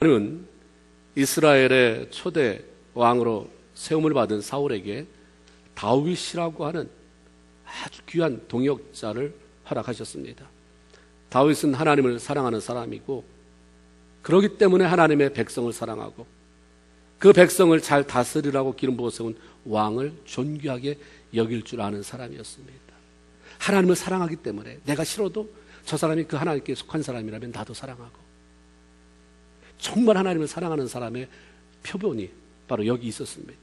는 이스라엘의 초대 왕으로 세움을 받은 사울에게 다윗이라고 하는 아주 귀한 동역자를 허락하셨습니다. 다윗은 하나님을 사랑하는 사람이고, 그렇기 때문에 하나님의 백성을 사랑하고 그 백성을 잘 다스리라고 기름 부어 세운 왕을 존귀하게 여길 줄 아는 사람이었습니다. 하나님을 사랑하기 때문에 내가 싫어도 저 사람이 그 하나님께 속한 사람이라면 나도 사랑하고, 정말 하나님을 사랑하는 사람의 표본이 바로 여기 있었습니다.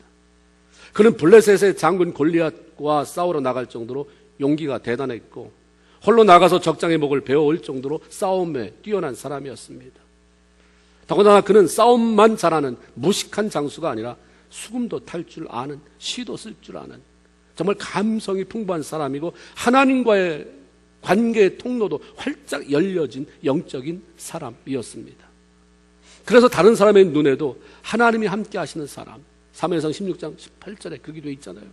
그는 블레셋의 장군 골리앗과 싸우러 나갈 정도로 용기가 대단했고, 홀로 나가서 적장의 목을 베어올 정도로 싸움에 뛰어난 사람이었습니다. 더군다나 그는 싸움만 잘하는 무식한 장수가 아니라 수금도 탈 줄 아는, 시도 쓸 줄 아는 정말 감성이 풍부한 사람이고, 하나님과의 관계의 통로도 활짝 열려진 영적인 사람이었습니다. 그래서 다른 사람의 눈에도 하나님이 함께 하시는 사람, 사무엘상 16장 18절에 그렇게 되어 있잖아요.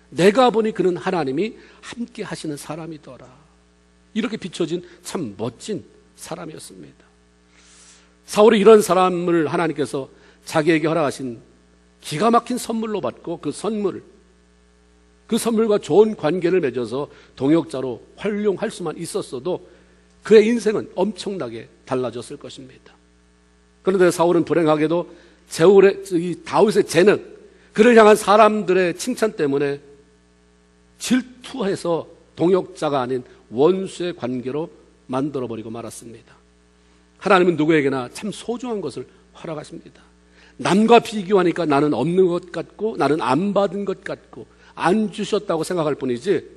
내가 보니 그는 하나님이 함께 하시는 사람이더라. 이렇게 비춰진 참 멋진 사람이었습니다. 사울이 이런 사람을 하나님께서 자기에게 허락하신 기가 막힌 선물로 받고, 그 선물과 좋은 관계를 맺어서 동역자로 활용할 수만 있었어도 그의 인생은 엄청나게 달라졌을 것입니다. 그런데 사울은 불행하게도 이 다윗의 재능, 그를 향한 사람들의 칭찬 때문에 질투해서 동역자가 아닌 원수의 관계로 만들어버리고 말았습니다. 하나님은 누구에게나 참 소중한 것을 허락하십니다. 남과 비교하니까 나는 없는 것 같고, 나는 안 받은 것 같고, 안 주셨다고 생각할 뿐이지,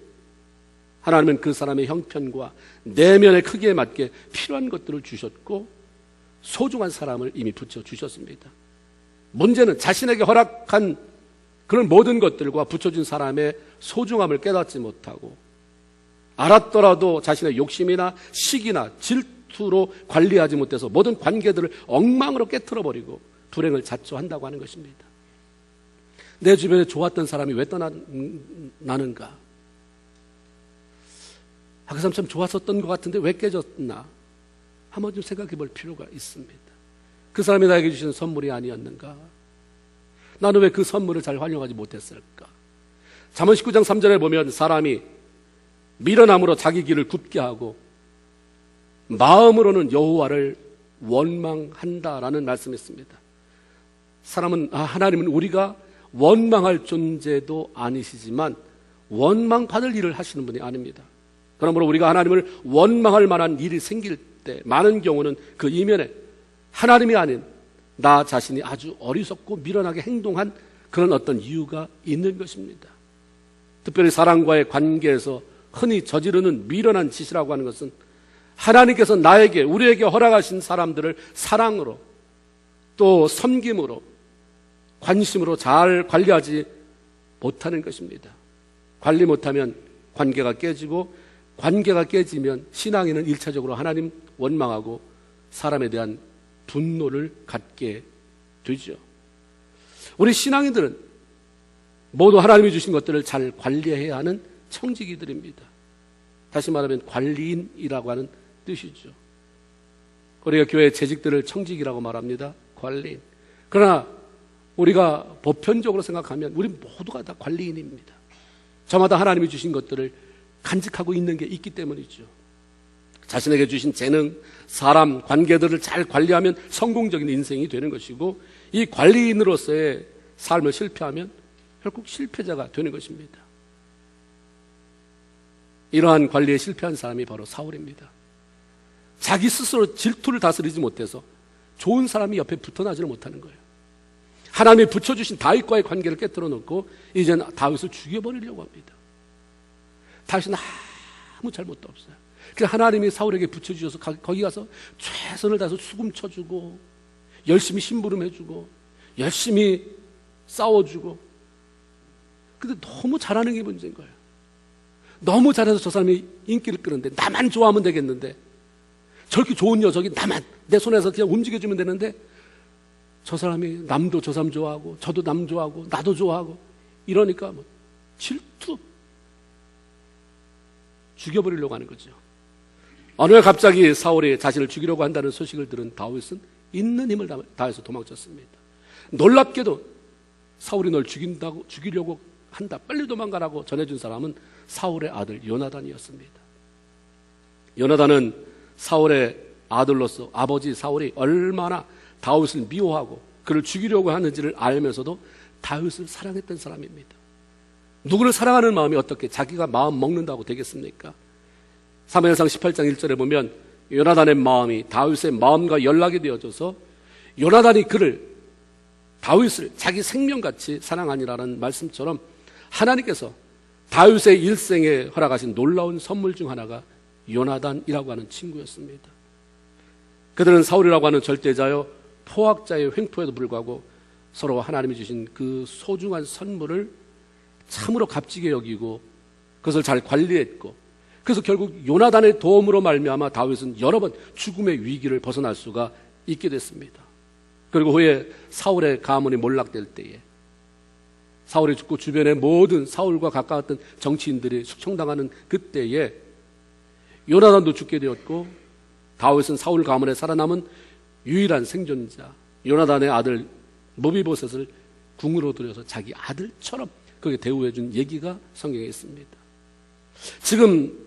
하나님은 그 사람의 형편과 내면의 크기에 맞게 필요한 것들을 주셨고, 소중한 사람을 이미 붙여주셨습니다. 문제는 자신에게 허락한 그런 모든 것들과 붙여준 사람의 소중함을 깨닫지 못하고, 알았더라도 자신의 욕심이나 시기나 질투로 관리하지 못해서 모든 관계들을 엉망으로 깨트려버리고 불행을 자초한다고 하는 것입니다. 내 주변에 좋았던 사람이 왜 떠나는가? 그 사람 참 좋았었던 것 같은데 왜 깨졌나? 한번 좀 생각해 볼 필요가 있습니다. 그 사람이 나에게 주신 선물이 아니었는가? 나는 왜 그 선물을 잘 활용하지 못했을까? 잠언 19장 3절에 보면 사람이 미련함으로 자기 길을 굽게 하고 마음으로는 여호와를 원망한다라는 말씀이 있습니다. 하나님은 우리가 원망할 존재도 아니시지만 원망받을 일을 하시는 분이 아닙니다. 그러므로 우리가 하나님을 원망할 만한 일이 생길 때 많은 경우는 그 이면에 하나님이 아닌 나 자신이 아주 어리석고 미련하게 행동한 그런 어떤 이유가 있는 것입니다. 특별히 사람과의 관계에서 흔히 저지르는 미련한 짓이라고 하는 것은 하나님께서 우리에게 허락하신 사람들을 사랑으로, 또 섬김으로, 관심으로 잘 관리하지 못하는 것입니다. 관리 못하면 관계가 깨지고, 관계가 깨지면 신앙인은 1차적으로 하나님 원망하고 사람에 대한 분노를 갖게 되죠. 우리 신앙인들은 모두 하나님이 주신 것들을 잘 관리해야 하는 청지기들입니다. 다시 말하면 관리인이라고 하는 뜻이죠. 우리가 교회 재직들을 청지기라고 말합니다. 관리인. 그러나 우리가 보편적으로 생각하면 우리 모두가 다 관리인입니다. 저마다 하나님이 주신 것들을 간직하고 있는 게 있기 때문이죠. 자신에게 주신 재능, 사람, 관계들을 잘 관리하면 성공적인 인생이 되는 것이고, 이 관리인으로서의 삶을 실패하면 결국 실패자가 되는 것입니다. 이러한 관리에 실패한 사람이 바로 사울입니다. 자기 스스로 질투를 다스리지 못해서 좋은 사람이 옆에 붙어나지를 못하는 거예요. 하나님이 붙여주신 다윗과의 관계를 깨뜨려 놓고 이제는 다윗을 죽여버리려고 합니다. 다윗은 아무 잘못도 없어요. 그래서 하나님이 사울에게 붙여주셔서 거기 가서 최선을 다해서 수금 쳐주고, 열심히 심부름해주고, 열심히 싸워주고, 근데 너무 잘하는 게 문제인 거예요. 너무 잘해서 저 사람이 인기를 끄는데, 나만 좋아하면 되겠는데, 저렇게 좋은 녀석이 나만 내 손에서 그냥 움직여주면 되는데, 저 사람이 남도 저 사람 좋아하고, 저도 남 좋아하고, 나도 좋아하고, 이러니까 질투, 죽여버리려고 하는 거죠. 어느 날 갑자기 사울이 자신을 죽이려고 한다는 소식을 들은 다윗은 있는 힘을 다해서 도망쳤습니다. 놀랍게도 사울이 널 죽이려고 한다, 빨리 도망가라고 전해준 사람은 사울의 아들 요나단이었습니다. 요나단은 사울의 아들로서 아버지 사울이 얼마나 다윗을 미워하고 그를 죽이려고 하는지를 알면서도 다윗을 사랑했던 사람입니다. 누구를 사랑하는 마음이 어떻게 자기가 마음 먹는다고 되겠습니까? 사무엘상 18장 1절에 보면 요나단의 마음이 다윗의 마음과 연락이 되어져서 요나단이 다윗을 자기 생명같이 사랑하니라는 말씀처럼 하나님께서 다윗의 일생에 허락하신 놀라운 선물 중 하나가 요나단이라고 하는 친구였습니다. 그들은 사울이라고 하는 절대자요 포악자의 횡포에도 불구하고 서로 하나님이 주신 그 소중한 선물을 참으로 값지게 여기고 그것을 잘 관리했고, 그래서 결국 요나단의 도움으로 말미암아 다윗은 여러 번 죽음의 위기를 벗어날 수가 있게 됐습니다. 그리고 후에 사울의 가문이 몰락될 때에 사울이 죽고 주변의 모든 사울과 가까웠던 정치인들이 숙청당하는 그때에 요나단도 죽게 되었고, 다윗은 사울 가문에 살아남은 유일한 생존자 요나단의 아들 모비보셋을 궁으로 들여서 자기 아들처럼 그렇게 대우해 준 얘기가 성경에 있습니다. 지금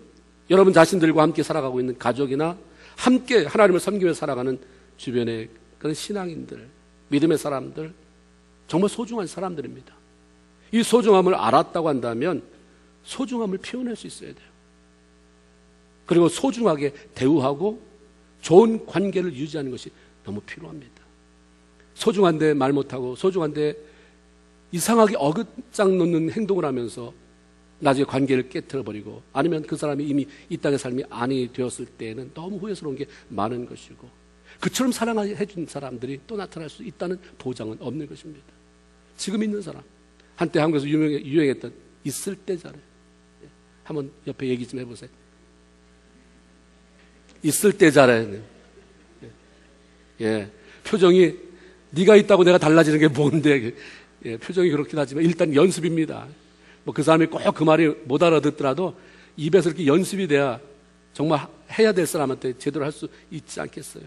여러분 자신들과 함께 살아가고 있는 가족이나 함께 하나님을 섬기며 살아가는 주변의 그런 신앙인들, 믿음의 사람들, 정말 소중한 사람들입니다. 이 소중함을 알았다고 한다면 소중함을 표현할 수 있어야 돼요. 그리고 소중하게 대우하고 좋은 관계를 유지하는 것이 너무 필요합니다. 소중한데 말 못하고 소중한데 이상하게 어긋장 놓는 행동을 하면서 나중에 관계를 깨트려버리고, 아니면 그 사람이 이미 이 땅의 삶이 아니 되었을 때에는 너무 후회스러운 게 많은 것이고, 그처럼 사랑해 준 사람들이 또 나타날 수 있다는 보장은 없는 것입니다. 지금 있는 사람, 한때 한국에서 유행했던 있을 때 잘해. 한번 옆에 얘기 좀 해보세요. 있을 때 잘해. 예, 표정이 네가 있다고 내가 달라지는 게 뭔데? 예, 표정이 그렇긴 하지만 일단 연습입니다. 뭐 그 사람이 꼭 그 말이 못 알아듣더라도 입에서 이렇게 연습이 돼야 정말 해야 될 사람한테 제대로 할 수 있지 않겠어요?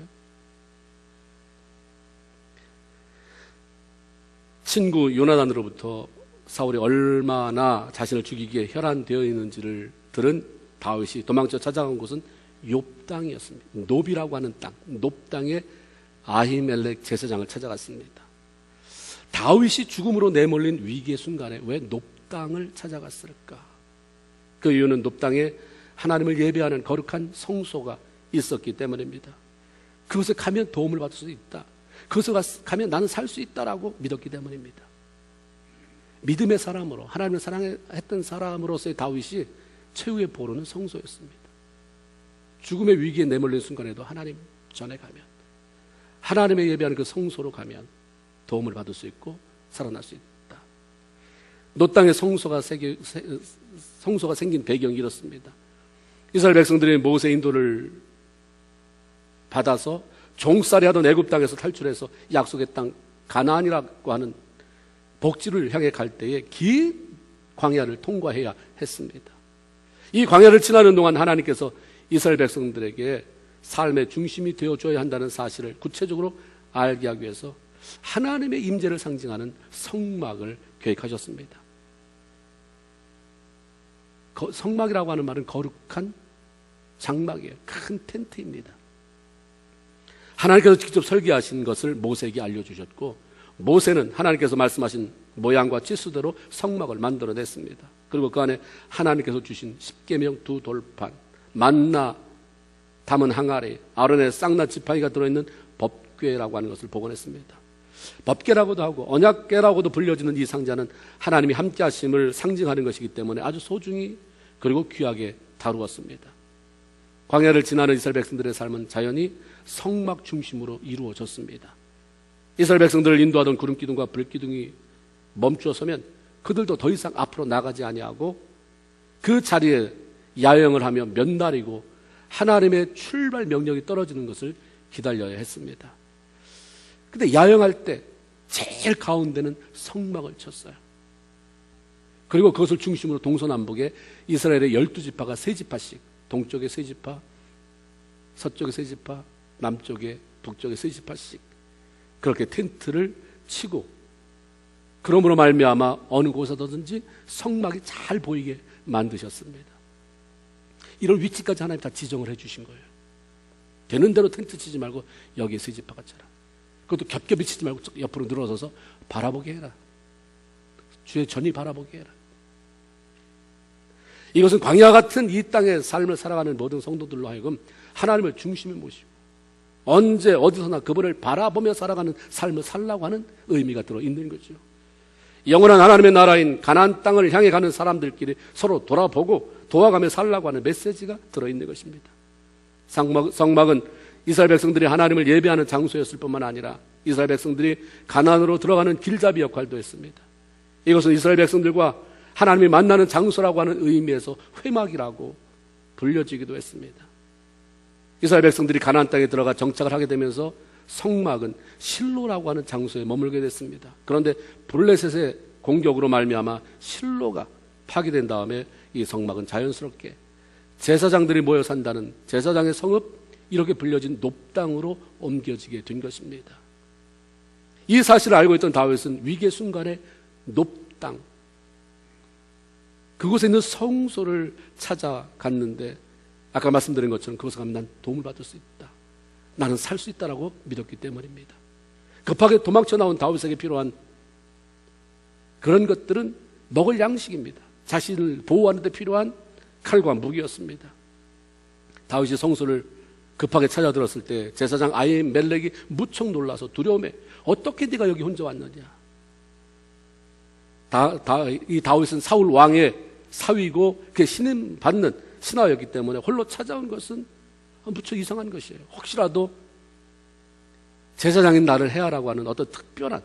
친구 요나단으로부터 사울이 얼마나 자신을 죽이기에 혈안되어 있는지를 들은 다윗이 도망쳐 찾아간 곳은 욥당이었습니다. 욥이라고 하는 땅, 욥당의 아히멜렉 제사장을 찾아갔습니다. 다윗이 죽음으로 내몰린 위기의 순간에 왜 욥당을 찾아갔을까? 그 이유는 욥당에 하나님을 예배하는 거룩한 성소가 있었기 때문입니다. 그곳에 가면 도움을 받을 수 있다, 그곳에 가면 나는 살 수 있다라고 믿었기 때문입니다. 믿음의 사람으로, 하나님을 사랑했던 사람으로서의 다윗이 최후의 보루는 성소였습니다. 죽음의 위기에 내몰린 순간에도 하나님 전에 가면, 하나님의 예배하는 그 성소로 가면 도움을 받을 수 있고 살아날 수 있다. 노 땅에 성소가 생긴 배경이 이렇습니다. 이스라엘 백성들이 모세 인도를 받아서 종살이 하던 애굽 땅에서 탈출해서 약속의 땅 가나안이라고 하는 복지를 향해 갈 때에 긴 광야를 통과해야 했습니다. 이 광야를 지나는 동안 하나님께서 이스라엘 백성들에게 삶의 중심이 되어줘야 한다는 사실을 구체적으로 알게 하기 위해서 하나님의 임재를 상징하는 성막을 계획하셨습니다. 성막이라고 하는 말은 거룩한 장막이에요. 큰 텐트입니다. 하나님께서 직접 설계하신 것을 모세에게 알려주셨고, 모세는 하나님께서 말씀하신 모양과 치수대로 성막을 만들어냈습니다. 그리고 그 안에 하나님께서 주신 십계명 2돌판, 만나 담은 항아리, 아론의 쌍나 지팡이가 들어있는 법궤라고 하는 것을 복원했습니다. 법궤라고도 하고 언약궤라고도 불려지는 이 상자는 하나님이 함께 하심을 상징하는 것이기 때문에 아주 소중히 그리고 귀하게 다루었습니다. 광야를 지나는 이스라엘 백성들의 삶은 자연히 성막 중심으로 이루어졌습니다. 이스라엘 백성들을 인도하던 구름기둥과 불기둥이 멈추어 서면 그들도 더 이상 앞으로 나가지 아니하고 그 자리에 야영을 하며 몇 날이고 하나님의 출발 명령이 떨어지는 것을 기다려야 했습니다. 근데 야영할 때 제일 가운데는 성막을 쳤어요. 그리고 그것을 중심으로 동서남북에 이스라엘의 12지파가 3지파씩, 동쪽에 3지파, 서쪽에 3지파, 남쪽에 북쪽에 30파씩 그렇게 텐트를 치고, 그러므로 말미암아 어느 곳에든지 성막이 잘 보이게 만드셨습니다. 이런 위치까지 하나님 다 지정을 해주신 거예요. 되는 대로 텐트 치지 말고 여기에 세지파가 쳐라. 그것도 겹겹이 치지 말고 옆으로 늘어서서 바라보게 해라. 주의 전이 바라보게 해라. 이것은 광야 같은 이 땅의 삶을 살아가는 모든 성도들로 하여금 하나님을 중심에 모시고 언제 어디서나 그분을 바라보며 살아가는 삶을 살라고 하는 의미가 들어있는 거죠. 영원한 하나님의 나라인 가나안 땅을 향해 가는 사람들끼리 서로 돌아보고 도와가며 살라고 하는 메시지가 들어있는 것입니다. 성막은 이스라엘 백성들이 하나님을 예배하는 장소였을 뿐만 아니라 이스라엘 백성들이 가나안으로 들어가는 길잡이 역할도 했습니다. 이것은 이스라엘 백성들과 하나님이 만나는 장소라고 하는 의미에서 회막이라고 불려지기도 했습니다. 이스라엘 백성들이 가나안 땅에 들어가 정착을 하게 되면서 성막은 실로라고 하는 장소에 머물게 됐습니다. 그런데 블레셋의 공격으로 말미암아 실로가 파괴된 다음에 이 성막은 자연스럽게 제사장들이 모여 산다는 제사장의 성읍, 이렇게 불려진 높당으로 옮겨지게 된 것입니다. 이 사실을 알고 있던 다윗은 위기의 순간에 높당, 그곳에 있는 성소를 찾아갔는데 아까 말씀드린 것처럼 그곳에 가면 난 도움을 받을 수 있다, 나는 살 수 있다라고 믿었기 때문입니다. 급하게 도망쳐 나온 다윗에게 필요한 그런 것들은 먹을 양식입니다. 자신을 보호하는 데 필요한 칼과 무기였습니다. 다윗이 성소를 급하게 찾아들었을 때 제사장 아히멜렉이 무척 놀라서 두려움에 어떻게 네가 여기 혼자 왔느냐. 이 다윗은 사울 왕의 사위고 그의 신임 받는 신하였기 때문에 홀로 찾아온 것은 무척 이상한 것이에요. 혹시라도 제사장인 나를 해하라고 하는 어떤 특별한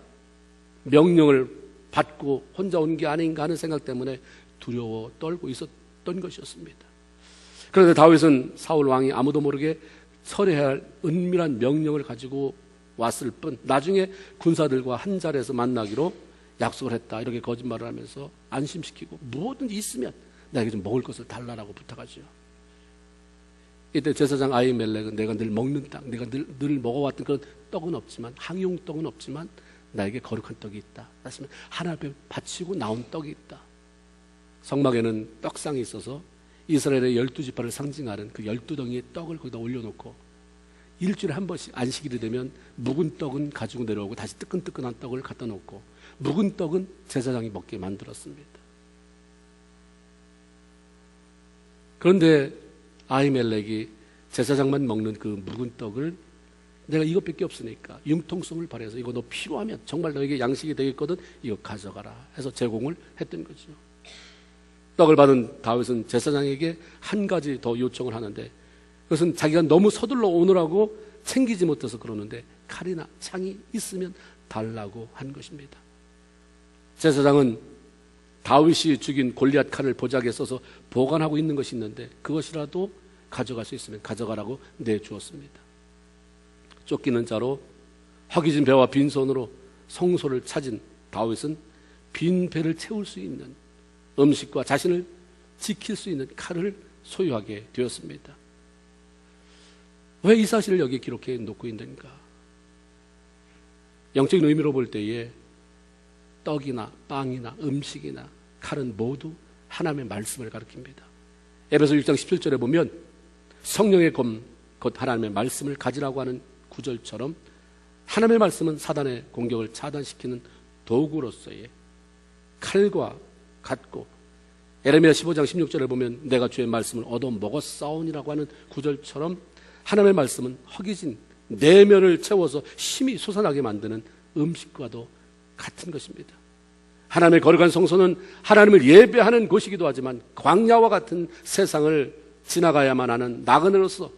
명령을 받고 혼자 온 게 아닌가 하는 생각 때문에 두려워 떨고 있었던 것이었습니다. 그런데 다윗은 사울 왕이 아무도 모르게 처리해야 할 은밀한 명령을 가지고 왔을 뿐 나중에 군사들과 한 자리에서 만나기로 약속을 했다, 이렇게 거짓말을 하면서 안심시키고 뭐든지 있으면 나에게 좀 먹을 것을 달라라고 부탁하죠. 이때 제사장 아히멜렉은 내가 늘 먹는 땅, 내가 늘 먹어왔던 그런 떡은 없지만, 항용떡은 없지만 나에게 거룩한 떡이 있다. 하시면 하나님 앞에 바치고 나온 떡이 있다. 성막에는 떡상이 있어서 이스라엘의 12지파를 상징하는 그 12덩이의 떡을 거기다 올려놓고 일주일에 한 번씩 안식일이 되면 묵은 떡은 가지고 내려오고 다시 뜨끈뜨끈한 떡을 갖다 놓고 묵은 떡은 제사장이 먹게 만들었습니다. 그런데 아히멜렉이 제사장만 먹는 그 묵은 떡을 내가 이것밖에 없으니까 융통성을 발휘해서 이거 너 필요하면 정말 너에게 양식이 되겠거든, 이거 가져가라 해서 제공을 했던 거죠. 떡을 받은 다윗은 제사장에게 한 가지 더 요청을 하는데 그것은 자기가 너무 서둘러 오느라고 챙기지 못해서 그러는데 칼이나 창이 있으면 달라고 한 것입니다. 제사장은 다윗이 죽인 골리앗 칼을 보자기에 써서 보관하고 있는 것이 있는데 그것이라도 가져갈 수 있으면 가져가라고 내주었습니다. 쫓기는 자로 허기진 배와 빈손으로 성소를 찾은 다윗은 빈 배를 채울 수 있는 음식과 자신을 지킬 수 있는 칼을 소유하게 되었습니다. 왜 이 사실을 여기 기록해 놓고 있는가? 영적인 의미로 볼 때에 떡이나 빵이나 음식이나 칼은 모두 하나님의 말씀을 가리킵니다. 에베소 6장 17절에 보면 성령의 검, 곧 하나님의 말씀을 가지라고 하는 구절처럼 하나님의 말씀은 사단의 공격을 차단시키는 도구로서의 칼과 같고, 에레미야 15장 16절에 보면 내가 주의 말씀을 얻어 먹었사오니라고 하는 구절처럼 하나님의 말씀은 허기진 내면을 채워서 힘이 솟아나게 만드는 음식과도 같은 것입니다. 하나님의 거룩한 성소는 하나님을 예배하는 곳이기도 하지만 광야와 같은 세상을 지나가야만 하는 나그네로서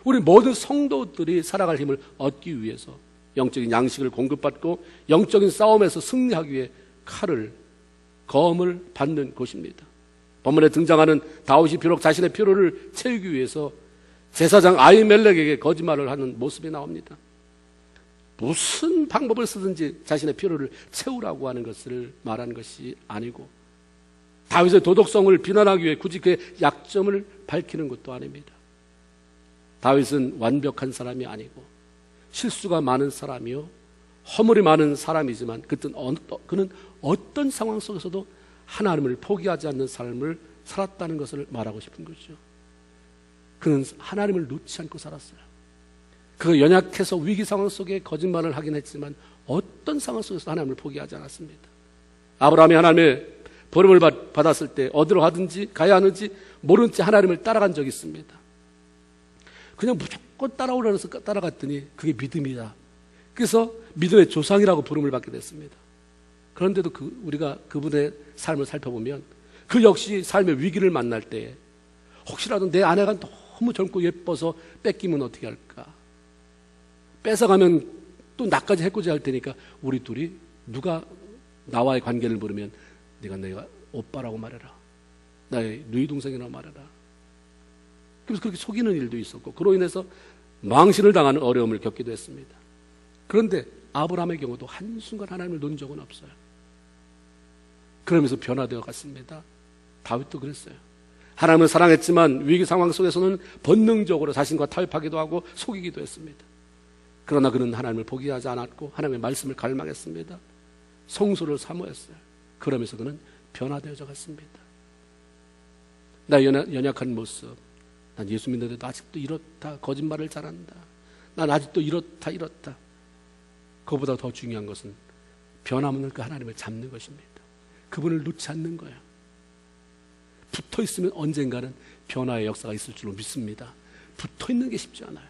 우리 모든 성도들이 살아갈 힘을 얻기 위해서 영적인 양식을 공급받고 영적인 싸움에서 승리하기 위해 검을 받는 곳입니다. 본문에 등장하는 다윗이 비록 자신의 필요를 채우기 위해서 제사장 아히멜렉에게 거짓말을 하는 모습이 나옵니다. 무슨 방법을 쓰든지 자신의 필요를 채우라고 하는 것을 말하는 것이 아니고 다윗의 도덕성을 비난하기 위해 굳이 그의 약점을 밝히는 것도 아닙니다. 다윗은 완벽한 사람이 아니고 실수가 많은 사람이요, 허물이 많은 사람이지만 그는 어떤 상황 속에서도 하나님을 포기하지 않는 삶을 살았다는 것을 말하고 싶은 거죠. 그는 하나님을 놓지 않고 살았어요. 그가 연약해서 위기 상황 속에 거짓말을 하긴 했지만 어떤 상황 속에서 하나님을 포기하지 않았습니다. 아브라함이 하나님의 버림을 받았을 때 어디로 가든지 가야 하는지 모른 채 하나님을 따라간 적이 있습니다. 그냥 무조건 따라오라 해서 따라갔더니 그게 믿음이다. 그래서 믿음의 조상이라고 부름을 받게 됐습니다. 그런데도 우리가 그분의 삶을 살펴보면 그 역시 삶의 위기를 만날 때 혹시라도 내 아내가 너무 젊고 예뻐서 뺏기면 어떻게 할까? 뺏어가면 또 나까지 해코지 할 테니까 우리 둘이 누가 나와의 관계를 물으면 내가 오빠라고 말해라. 나의 누이 동생이라고 말해라. 그래서 그렇게 속이는 일도 있었고 그로 인해서 망신을 당하는 어려움을 겪기도 했습니다. 그런데 아브라함의 경우도 한순간 하나님을 놓은 적은 없어요. 그러면서 변화되어 갔습니다. 다윗도 그랬어요. 하나님을 사랑했지만 위기 상황 속에서는 본능적으로 자신과 타협하기도 하고 속이기도 했습니다. 그러나 그는 하나님을 포기하지 않았고 하나님의 말씀을 갈망했습니다. 성소를 사모했어요. 그러면서 그는 변화되어져 갔습니다. 나의 연약한 모습, 난 예수 믿는데도 아직도 이렇다, 거짓말을 잘한다, 난 아직도 이렇다. 그보다 더 중요한 것은 변함없는 그 하나님을 잡는 것입니다. 그분을 놓지 않는 거예요. 붙어 있으면 언젠가는 변화의 역사가 있을 줄로 믿습니다. 붙어 있는 게 쉽지 않아요.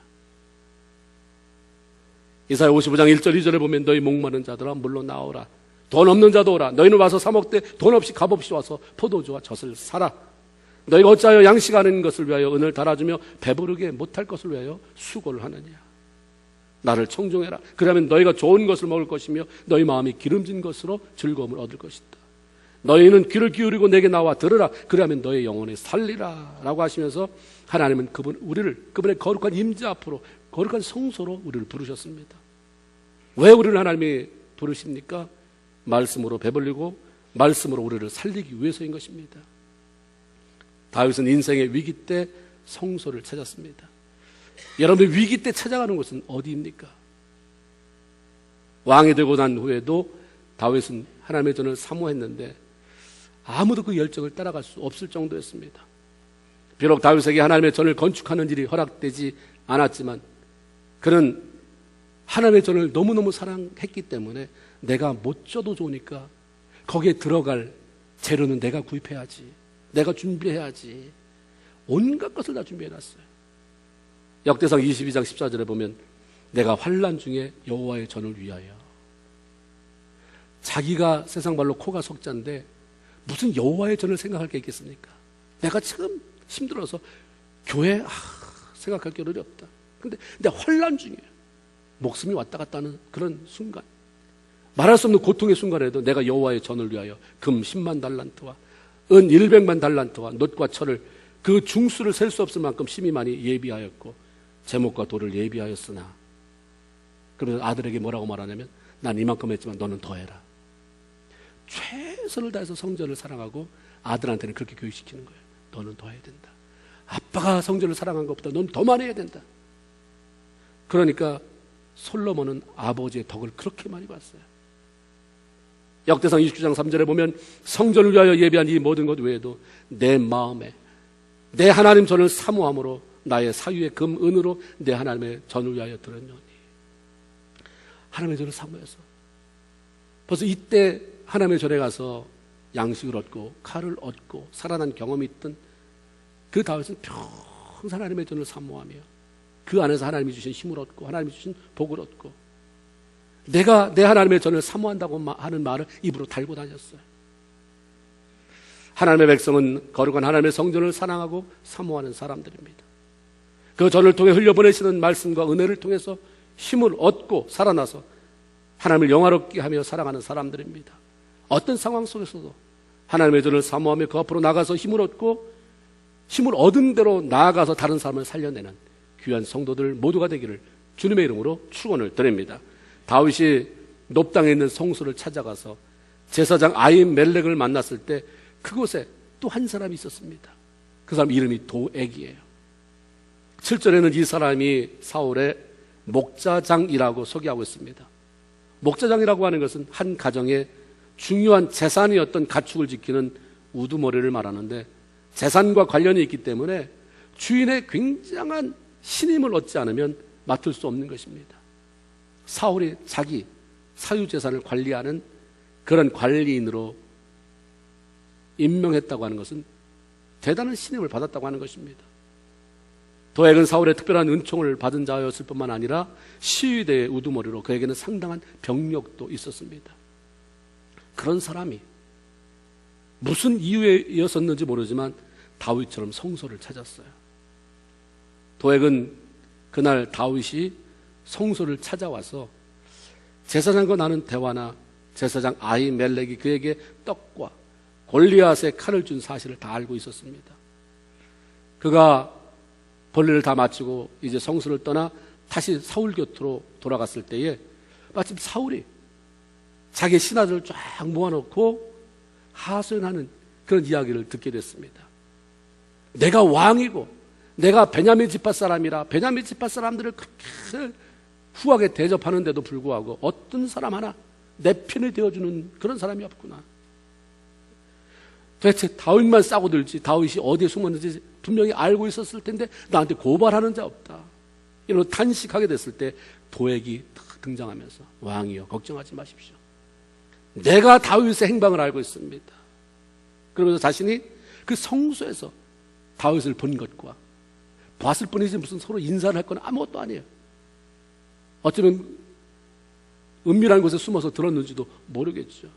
이사야 55장 1절 2절에 보면 너희 목마른 자들아 물로 나오라. 돈 없는 자도 오라. 너희는 와서 사 먹되 돈 없이 값 없이 와서 포도주와 젖을 사라. 너희가 어찌하여 양식하는 것을 위하여 은을 달아주며 배부르게 못할 것을 위하여 수고를 하느냐. 나를 청종해라. 그러면 너희가 좋은 것을 먹을 것이며 너희 마음이 기름진 것으로 즐거움을 얻을 것이다. 너희는 귀를 기울이고 내게 나와 들으라. 그러면 너희 영혼이 살리라. 라고 하시면서 하나님은 그분의 거룩한 임재 앞으로, 거룩한 성소로 우리를 부르셨습니다. 왜 우리를 하나님이 부르십니까? 말씀으로 배불리고 말씀으로 우리를 살리기 위해서인 것입니다. 다윗은 인생의 위기 때 성소를 찾았습니다. 여러분들 위기 때 찾아가는 곳은 어디입니까? 왕이 되고 난 후에도 다윗은 하나님의 전을 사모했는데 아무도 그 열정을 따라갈 수 없을 정도였습니다. 비록 다윗에게 하나님의 전을 건축하는 일이 허락되지 않았지만 그는 하나님의 전을 너무너무 사랑했기 때문에 내가 못 져도 좋으니까 거기에 들어갈 재료는 내가 구입해야지, 내가 준비해야지, 온갖 것을 다 준비해놨어요. 역대상 22장 14절에 보면 내가 환난 중에 여호와의 전을 위하여, 자기가 세상 말로 코가 석자인데 무슨 여호와의 전을 생각할 게 있겠습니까? 내가 지금 힘들어서 교회 생각할 게 어렵다. 근데 내가 환난 중이에요. 목숨이 왔다 갔다 하는 그런 순간, 말할 수 없는 고통의 순간에도 내가 여호와의 전을 위하여 금 10만 달란트와 은 100만 달란트와 놋과 철을 그 중수를 셀 수 없을 만큼 심히 많이 예비하였고 제목과 돌을 예비하였으나, 그러면서 아들에게 뭐라고 말하냐면 난 이만큼 했지만 너는 더해라. 최선을 다해서 성전을 사랑하고 아들한테는 그렇게 교육시키는 거예요. 너는 더 해야 된다. 아빠가 성전을 사랑한 것보다 너는 더 많이 해야 된다. 그러니까 솔로몬은 아버지의 덕을 그렇게 많이 봤어요. 역대상 29장 3절에 보면 성전을 위하여 예비한 이 모든 것 외에도 내 마음에 내 하나님 전을 사모함으로 나의 사유의 금 은으로 내 하나님의 전을 위하여 드렸노니. 하나님의 전을 사모해서 벌써 이때 하나님의 전에 가서 양식을 얻고 칼을 얻고 살아난 경험이 있던 그 다윗은 평생 하나님의 전을 사모하며 그 안에서 하나님이 주신 힘을 얻고 하나님이 주신 복을 얻고 내가 내 하나님의 전을 사모한다고 하는 말을 입으로 달고 다녔어요. 하나님의 백성은 거룩한 하나님의 성전을 사랑하고 사모하는 사람들입니다. 그 전을 통해 흘려보내시는 말씀과 은혜를 통해서 힘을 얻고 살아나서 하나님을 영화롭게 하며 살아가는 사람들입니다. 어떤 상황 속에서도 하나님의 전을 사모하며 그 앞으로 나가서 힘을 얻고 힘을 얻은 대로 나아가서 다른 사람을 살려내는 귀한 성도들 모두가 되기를 주님의 이름으로 축원을 드립니다. 다윗이 높당에 있는 성소를 찾아가서 제사장 아히멜렉을 만났을 때 그곳에 또 한 사람이 있었습니다. 그 사람 이름이 도액이에요. 7절에는 이 사람이 사울의 목자장이라고 소개하고 있습니다. 목자장이라고 하는 것은 한 가정의 중요한 재산이었던 가축을 지키는 우두머리를 말하는데, 재산과 관련이 있기 때문에 주인의 굉장한 신임을 얻지 않으면 맡을 수 없는 것입니다. 사울이 자기 사유재산을 관리하는 그런 관리인으로 임명했다고 하는 것은 대단한 신임을 받았다고 하는 것입니다. 도액은 사울의 특별한 은총을 받은 자였을 뿐만 아니라 시위대의 우두머리로 그에게는 상당한 병력도 있었습니다. 그런 사람이 무슨 이유였었는지 모르지만 다윗처럼 성소를 찾았어요. 도액은 그날 다윗이 성소를 찾아와서 제사장과 나눈 대화나 제사장 아히멜렉이 그에게 떡과 골리앗의 칼을 준 사실을 다 알고 있었습니다. 그가 볼일을 다 마치고 이제 성소를 떠나 다시 사울 곁으로 돌아갔을 때에 마침 사울이 자기 신하들을 쫙 모아놓고 하소연하는 그런 이야기를 듣게 됐습니다. 내가 왕이고 내가 베냐민 지파 사람이라 베냐민 지파 사람들을 그렇게 후하게 대접하는데도 불구하고 어떤 사람 하나 내 편이 되어주는 그런 사람이 없구나. 도대체 다윗만 싸고 들지 다윗이 어디에 숨었는지 분명히 알고 있었을 텐데 나한테 고발하는 자 없다. 이런 탄식하게 됐을 때 도액이 등장하면서 왕이여 걱정하지 마십시오. 내가 다윗의 행방을 알고 있습니다. 그러면서 자신이 그 성소에서 다윗을 본 것과 봤을 뿐이지 무슨 서로 인사를 할 건 아무것도 아니에요. 어쩌면 은밀한 곳에 숨어서 들었는지도 모르겠죠.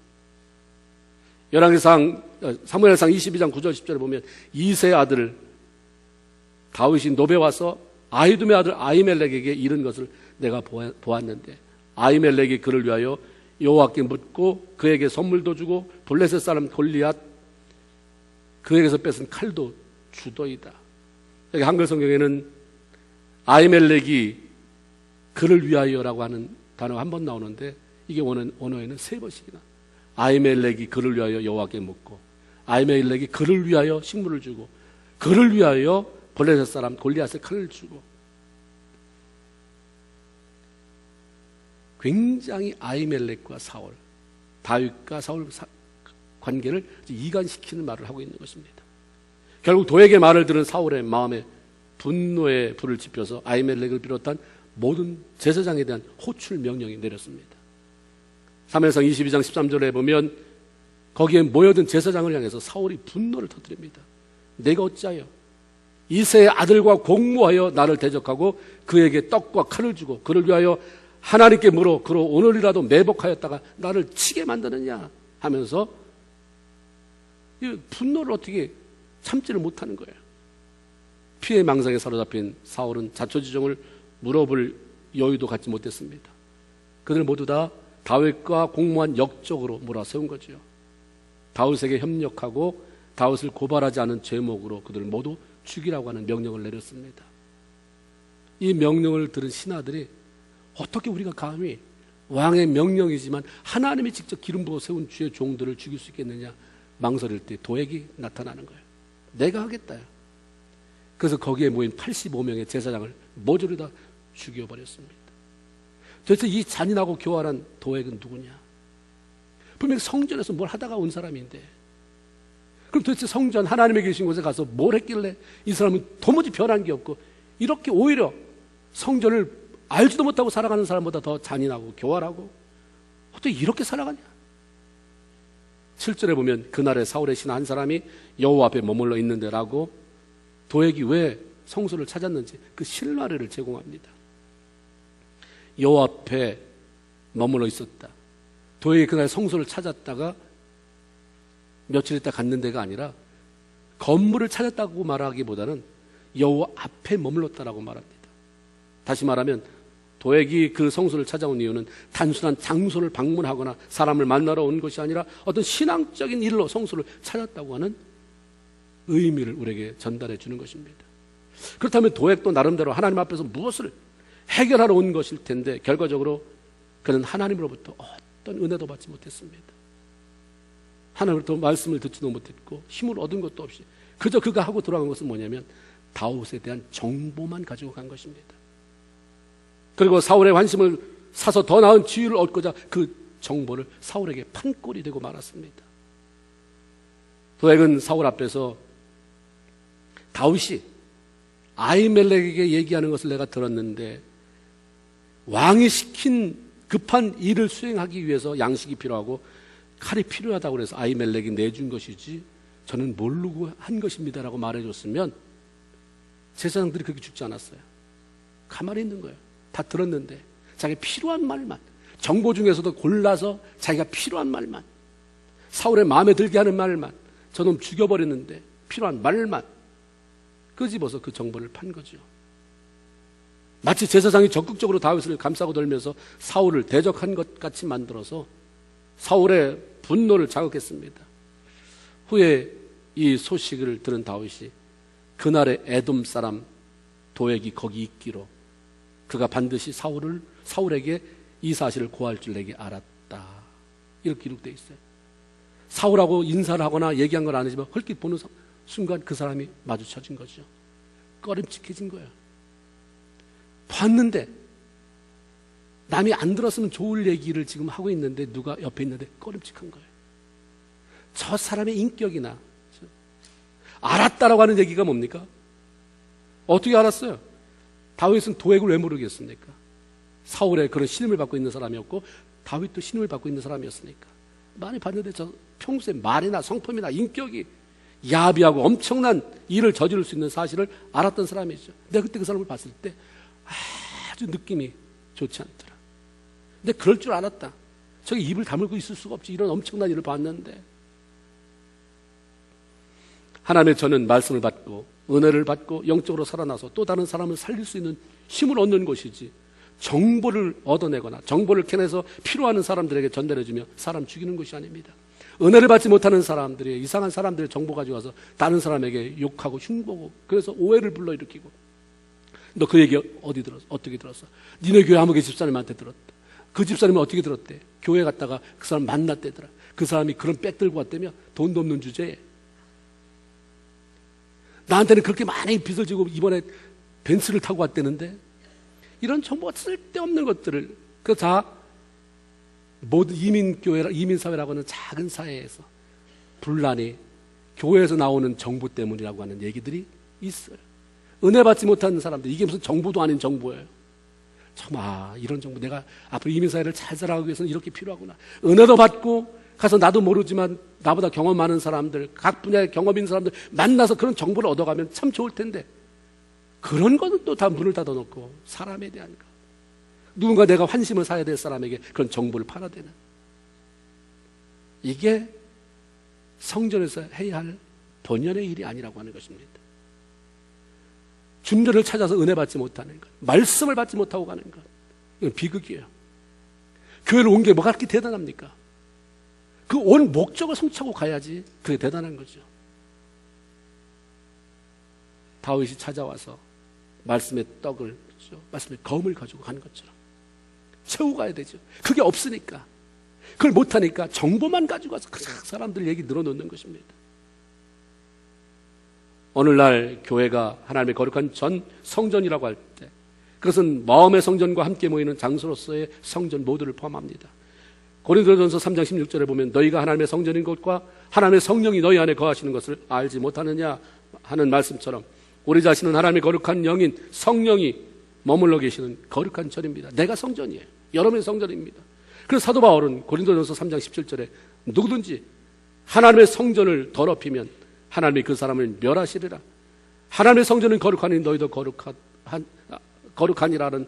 사무엘상 22장 9절 10절에 보면 이새의 아들 다윗이 노베 와서 아히둠의 아들 아히멜렉에게 이른 것을 내가 보았는데 아히멜렉이 그를 위하여 여호와께 묻고 그에게 선물도 주고 블레셋 사람 골리앗 그에게서 뺏은 칼도 주더이다. 여기 한글 성경에는 아히멜렉이 그를 위하여라고 하는 단어가 한 번 나오는데 이게 원어에는 3번씩이나 아히멜렉이 그를 위하여 여호와께 묻고 아히멜렉이 그를 위하여 식물을 주고 그를 위하여 블레셋 사람 골리앗의 칼을 주고 굉장히 아히멜렉과 사울 다윗과 사울 관계를 이간시키는 말을 하고 있는 것입니다. 결국 도액의 말을 들은 사울의 마음에 분노의 불을 지펴서 아히멜렉을 비롯한 모든 제사장에 대한 호출 명령이 내렸습니다. 사무엘상 22장 13절에 보면 거기에 모여든 제사장을 향해서 사울이 분노를 터뜨립니다. 내가 어찌하여 이새의 아들과 공모하여 나를 대적하고 그에게 떡과 칼을 주고 그를 위하여 하나님께 물어 그로 오늘이라도 매복하였다가 나를 치게 만드느냐 하면서 이 분노를 어떻게 참지를 못하는 거예요. 피해 망상에 사로잡힌 사울은 자초지종을 물어볼 여유도 갖지 못했습니다. 그들 모두 다 다윗과 공모한 역적으로 몰아세운 거죠. 다윗에게 협력하고 다윗을 고발하지 않은 죄목으로 그들을 모두 죽이라고 하는 명령을 내렸습니다. 이 명령을 들은 신하들이 어떻게 우리가 감히 왕의 명령이지만 하나님이 직접 기름 부어 세운 주의 종들을 죽일 수 있겠느냐 망설일 때 도액이 나타나는 거예요. 내가 하겠다. 그래서 거기에 모인 85명의 제사장을 모조리 다 죽여버렸습니다. 도대체 이 잔인하고 교활한 도액은 누구냐? 분명히 성전에서 뭘 하다가 온 사람인데 그럼 도대체 성전 하나님의 계신 곳에 가서 뭘 했길래 이 사람은 도무지 변한 게 없고 이렇게 오히려 성전을 알지도 못하고 살아가는 사람보다 더 잔인하고 교활하고 어떻게 이렇게 살아가냐? 7절에 보면 그날에 사울의 신하 한 사람이 여호와 앞에 머물러 있는데라고 도액이 왜 성소를 찾았는지 그 실마리를 제공합니다. 여호와 앞에 머물러 있었다. 도액이 그날 성소를 찾았다가 며칠 있다 갔는 데가 아니라 건물을 찾았다고 말하기보다는 여호와 앞에 머물렀다라고 말합니다. 다시 말하면 도액이 그 성소를 찾아온 이유는 단순한 장소를 방문하거나 사람을 만나러 온 것이 아니라 어떤 신앙적인 일로 성소를 찾았다고 하는 의미를 우리에게 전달해 주는 것입니다. 그렇다면 도액도 나름대로 하나님 앞에서 무엇을 해결하러 온 것일 텐데 결과적으로 그는 하나님으로부터 어떤 은혜도 받지 못했습니다. 하나님으로부터 말씀을 듣지도 못했고 힘을 얻은 것도 없이 그저 그가 하고 돌아간 것은 뭐냐면 다윗에 대한 정보만 가지고 간 것입니다. 그리고 사울의 관심을 사서 더 나은 지위를 얻고자 그 정보를 사울에게 판꼴이 되고 말았습니다. 도액은 사울 앞에서 다윗이 아히멜렉에게 얘기하는 것을 내가 들었는데 왕이 시킨 급한 일을 수행하기 위해서 양식이 필요하고 칼이 필요하다고 해서 아히멜렉이 내준 것이지 저는 모르고 한 것입니다라고 말해줬으면 제사장들이 그렇게 죽지 않았어요. 가만히 있는 거예요. 다 들었는데 자기가 필요한 말만, 정보 중에서도 골라서 자기가 필요한 말만, 사울의 마음에 들게 하는 말만, 저놈 죽여버렸는데 필요한 말만 끄집어서 그 정보를 판 거죠. 마치 제사장이 적극적으로 다윗을 감싸고 돌면서 사울을 대적한 것 같이 만들어서 사울의 분노를 자극했습니다. 후에 이 소식을 들은 다윗이 그날의 에돔 사람 도액이 거기 있기로 그가 반드시 사울에게 이 사실을 고할 줄 내게 알았다. 이렇게 기록되어 있어요. 사울하고 인사를 하거나 얘기한 건 아니지만 헐깃 보는 순간 그 사람이 마주쳐진 거죠. 꺼림칙해진 거예요. 봤는데 남이 안 들었으면 좋을 얘기를 지금 하고 있는데 누가 옆에 있는데 꺼림칙한 거예요. 저 사람의 인격이나 알았다라고 하는 얘기가 뭡니까? 어떻게 알았어요? 다윗은 도액을 왜 모르겠습니까? 사울의 그런 신임을 받고 있는 사람이었고 다윗도 신임을 받고 있는 사람이었으니까 많이 봤는데 저 평소에 말이나 성품이나 인격이 야비하고 엄청난 일을 저지를 수 있는 사실을 알았던 사람이죠. 내가 그때 그 사람을 봤을 때 아주 느낌이 좋지 않더라. 근데 그럴 줄 알았다. 저기 입을 다물고 있을 수가 없지. 이런 엄청난 일을 봤는데 하나님의 저는 말씀을 받고 은혜를 받고 영적으로 살아나서 또 다른 사람을 살릴 수 있는 힘을 얻는 것이지 정보를 얻어내거나 정보를 캐내서 필요한 사람들에게 전달해주며 사람 죽이는 것이 아닙니다. 은혜를 받지 못하는 사람들이 이상한 사람들의 정보 가지고 와서 다른 사람에게 욕하고 흉보고 그래서 오해를 불러일으키고 너 그 얘기 어디 들었어? 어떻게 들었어? 니네 교회 아무개 집사님한테 들었다. 그 집사님은 어떻게 들었대? 교회 갔다가 그 사람 만났대더라. 그 사람이 그런 백 들고 왔다며 돈도 없는 주제에 나한테는 그렇게 많이 빚을 지고 이번에 벤츠를 타고 왔다는데 이런 정보가 쓸데없는 것들을 그 다 모든 이민사회라고 하는 작은 사회에서 분란이 교회에서 나오는 정보 때문이라고 하는 얘기들이 있어요. 은혜 받지 못하는 사람들 이게 무슨 정보도 아닌 정보예요. 정말 이런 정보 내가 앞으로 이민사회를 잘 살아가기 위해서는 이렇게 필요하구나. 은혜도 받고 가서 나도 모르지만 나보다 경험 많은 사람들 각 분야의 경험 있는 사람들 만나서 그런 정보를 얻어가면 참 좋을 텐데 그런 거는 또 다 문을 닫아놓고 사람에 대한 거 누군가 내가 환심을 사야 될 사람에게 그런 정보를 팔아대는 이게 성전에서 해야 할 본연의 일이 아니라고 하는 것입니다. 준전을 찾아서 은혜 받지 못하는 것 말씀을 받지 못하고 가는 것 이건 비극이에요. 교회를 온 게 뭐가 그렇게 대단합니까? 그 온 목적을 성취하고 가야지 그게 대단한 거죠. 다윗이 찾아와서 말씀의 떡을 말씀의 검을 가지고 가는 것처럼 채우고 가야 되죠. 그게 없으니까 그걸 못하니까 정보만 가지고 와서 그 사람들 얘기 늘어놓는 것입니다. 오늘날 교회가 하나님의 거룩한 전 성전이라고 할 때 그것은 마음의 성전과 함께 모이는 장소로서의 성전 모두를 포함합니다. 고린도전서 3장 16절에 보면 너희가 하나님의 성전인 것과 하나님의 성령이 너희 안에 거하시는 것을 알지 못하느냐 하는 말씀처럼 우리 자신은 하나님의 거룩한 영인 성령이 머물러 계시는 거룩한 전입니다. 내가 성전이에요. 여러분의 성전입니다. 그래서 사도 바울은 고린도전서 3장 17절에 누구든지 하나님의 성전을 더럽히면 하나님이 그 사람을 멸하시리라. 하나님의 성전은 거룩하니 너희도 거룩하니라는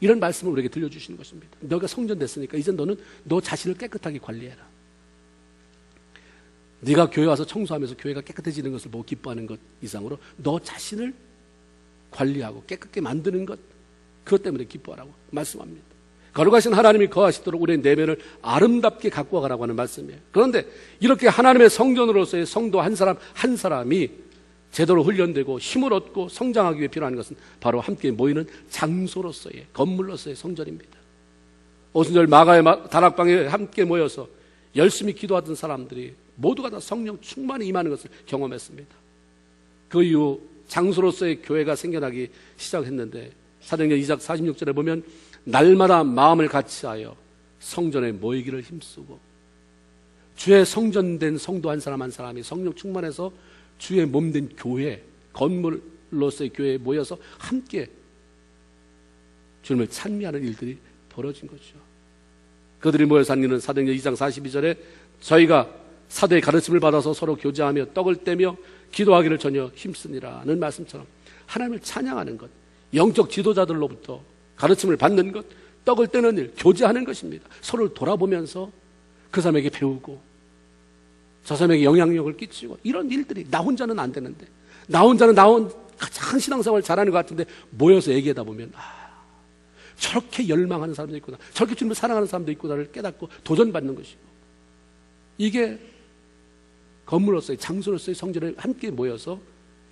이런 말씀을 우리에게 들려주시는 것입니다. 너가 성전 됐으니까 이제 너는 너 자신을 깨끗하게 관리해라. 네가 교회 와서 청소하면서 교회가 깨끗해지는 것을 보고 기뻐하는 것 이상으로 너 자신을 관리하고 깨끗게 만드는 것 그것 때문에 기뻐하라고 말씀합니다. 거룩하신 하나님이 거하시도록 우리의 내면을 아름답게 갖고 가라고 하는 말씀이에요. 그런데 이렇게 하나님의 성전으로서의 성도 한 사람 한 사람이 제대로 훈련되고 힘을 얻고 성장하기 위해 필요한 것은 바로 함께 모이는 장소로서의 건물로서의 성전입니다. 오순절 마가의 다락방에 함께 모여서 열심히 기도하던 사람들이 모두가 다 성령 충만히 임하는 것을 경험했습니다. 그 이후 장소로서의 교회가 생겨나기 시작했는데 사도행전 2장 46절에 보면 날마다 마음을 같이하여 성전에 모이기를 힘쓰고 주의 성전된 성도 한 사람 한 사람이 성령 충만해서 주의 몸된 교회, 건물로서의 교회에 모여서 함께 주님을 찬미하는 일들이 벌어진 거죠. 그들이 모여서 한 일은 사도행전 2장 42절에 저희가 사도의 가르침을 받아서 서로 교제하며 떡을 떼며 기도하기를 전혀 힘쓰니라는 말씀처럼 하나님을 찬양하는 것, 영적 지도자들로부터 가르침을 받는 것, 떡을 떼는 일, 교제하는 것입니다. 서로를 돌아보면서 그 사람에게 배우고 저 사람에게 영향력을 끼치고 이런 일들이 나 혼자는 안 되는데 나 혼자는 가장 신앙생활 잘하는 것 같은데 모여서 얘기하다 보면 저렇게 열망하는 사람도 있구나, 저렇게 주님을 사랑하는 사람도 있구나를 깨닫고 도전받는 것이고 이게 건물로서의 장소로서의 성전에 함께 모여서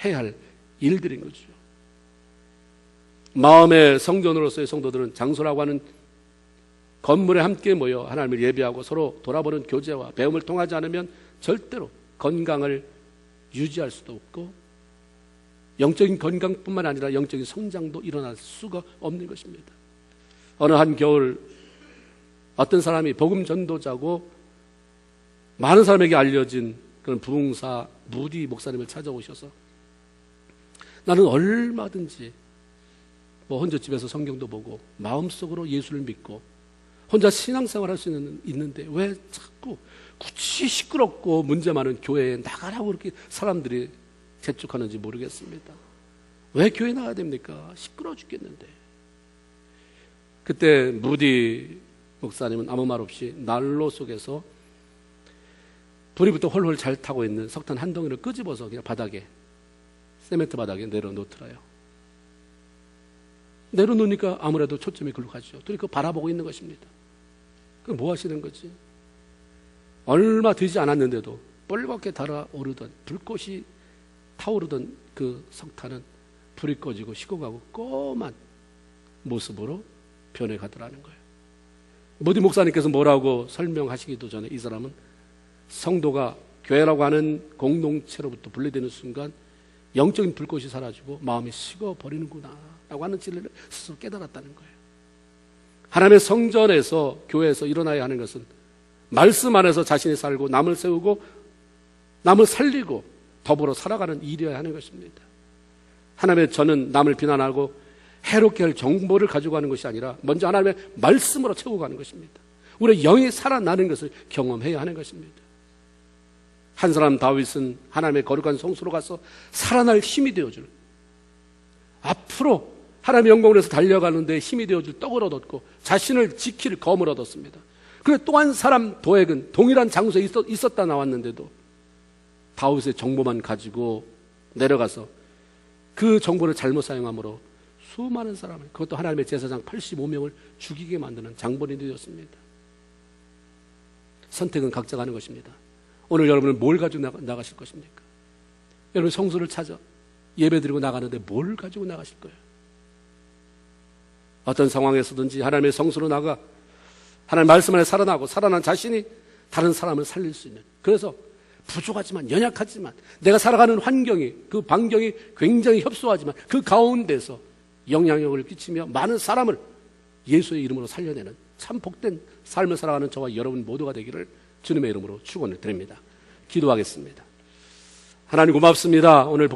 해야 할 일들인 거죠. 마음의 성전으로서의 성도들은 장소라고 하는 건물에 함께 모여 하나님을 예배하고 서로 돌아보는 교제와 배움을 통하지 않으면 절대로 건강을 유지할 수도 없고 영적인 건강뿐만 아니라 영적인 성장도 일어날 수가 없는 것입니다. 어느 한 겨울 어떤 사람이 복음 전도자고 많은 사람에게 알려진 그런 부흥사 무디 목사님을 찾아오셔서 나는 얼마든지 혼자 집에서 성경도 보고 마음속으로 예수를 믿고 혼자 신앙생활 할 수 있는데 왜 자꾸 굳이 시끄럽고 문제 많은 교회에 나가라고 그렇게 사람들이 재촉하는지 모르겠습니다. 왜 교회 나가야 됩니까? 시끄러워 죽겠는데. 그때 무디 목사님은 아무 말 없이 난로 속에서 불이 붙어 홀홀 잘 타고 있는 석탄 한 덩이를 끄집어서 그냥 바닥에, 세멘트 바닥에 내려놓더라요. 내려놓으니까 아무래도 초점이 글로 가죠. 둘이 그거 바라보고 있는 것입니다. 그럼 뭐 하시는 거지? 얼마 되지 않았는데도 뻘겋게 달아오르던 불꽃이 타오르던 그 석탄은 불이 꺼지고 식어가고 꼬만 모습으로 변해가더라는 거예요. 모디 목사님께서 뭐라고 설명하시기도 전에 이 사람은 성도가 교회라고 하는 공동체로부터 분리되는 순간 영적인 불꽃이 사라지고 마음이 식어버리는구나 라고 하는 진리를 스스로 깨달았다는 거예요. 하나님의 성전에서 교회에서 일어나야 하는 것은 말씀 안에서 자신이 살고 남을 세우고 남을 살리고 더불어 살아가는 일이어야 하는 것입니다. 하나님의 저는 남을 비난하고 해롭게 할 정보를 가지고 가는 것이 아니라 먼저 하나님의 말씀으로 채우고 가는 것입니다. 우리의 영이 살아나는 것을 경험해야 하는 것입니다. 한 사람 다윗은 하나님의 거룩한 성소로 가서 살아날 힘이 되어줄, 앞으로 하나님의 영광을 위해서 달려가는데 힘이 되어줄 떡을 얻었고 자신을 지킬 검을 얻었습니다. 그런데 또 한 사람 도액은 동일한 장소에 있었다 나왔는데도 다윗의 정보만 가지고 내려가서 그 정보를 잘못 사용함으로 수많은 사람을, 그것도 하나님의 제사장 85명을 죽이게 만드는 장본인이 되었습니다. 선택은 각자가 하는 것입니다. 오늘 여러분은 뭘 가지고 나가실 것입니까? 여러분 성수를 찾아 예배드리고 나가는데 뭘 가지고 나가실 거예요? 어떤 상황에서든지 하나님의 성수로 나가 하나님 말씀 안에 살아나고 살아난 자신이 다른 사람을 살릴 수 있는, 그래서 부족하지만 연약하지만 내가 살아가는 환경이, 그 반경이 굉장히 협소하지만 그 가운데서 영향력을 끼치며 많은 사람을 예수의 이름으로 살려내는 참 복된 삶을 살아가는 저와 여러분 모두가 되기를 주님의 이름으로 축원을 드립니다. 기도하겠습니다. 하나님 고맙습니다. 오늘